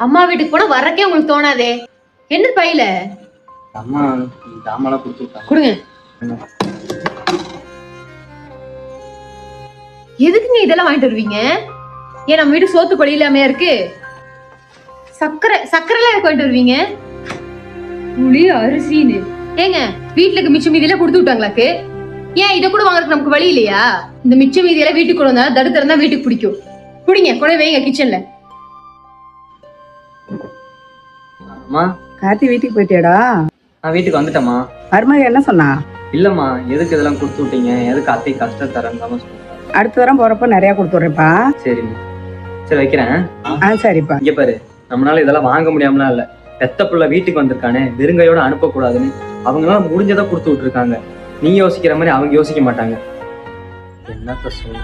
அம்மா வீட்டுக்கு போனா வரக்கே உங்களுக்கு தோணாதே. என்ன பையில அம்மா ஜாமான் கொடுத்து விட்டாங்க. கொடுங்க. எதுக்குங்க இதெல்லாம் வாங்கிட்டு வருவீங்க? ஏன் நம்ம வீட்டு சோத்து கொழி இல்லாமையா இருக்கு? சக்கரை எல்லாம் எனக்கு வாங்கிட்டு வருவீங்க? புளி அரிசின்னு ஏங்க வீட்டுல இருக்க மிச்சம் மீதியெல்லாம் கொடுத்து விட்டாங்களாக்கு? ஏன் இதை கூட வாங்குறதுக்கு நமக்கு வழி இல்லையா? இந்த மிச்சம் மீதியெல்லாம் வீட்டுக்கு கொண்டு வந்தா தடுத்தரம் தான் வீட்டுக்கு பிடிக்கும். பிடிங்க கொண்டு வைங்க கிச்சன்ல. அம்மா கார்த்தி வீட்டுக்கு போயிட்டியாடா? நான் வீட்டுக்கு வந்துட்டேம்மா. மருமக என்ன சொன்னா? இல்லம்மா, எதுக்கு இதெல்லாம் கொடுத்து விட்டீங்க, எதுக்கு அத்தை கஷ்டம் தரேன்னு சொன்னேன். அடுத்த வாரம் போறப்ப நிறைய கொடுத்துட்றேப்பா. சரிம்மா, சரி வைக்கிறேன். சரிப்பா. இங்க பாரு, நம்மளால இதெல்லாம் வாங்க முடியாமலாம் இல்ல. பெத்த புள்ள வீட்டுக்கு வந்திருக்கானே, வெறுங்கையோட அனுப்பக்கூடாதுன்னு அவங்களால முடிஞ்சதை கொடுத்து விட்டுருக்காங்க. நீ யோசிக்கிற மாதிரி அவங்க யோசிக்க மாட்டாங்க. என்னத்த சொல்ல.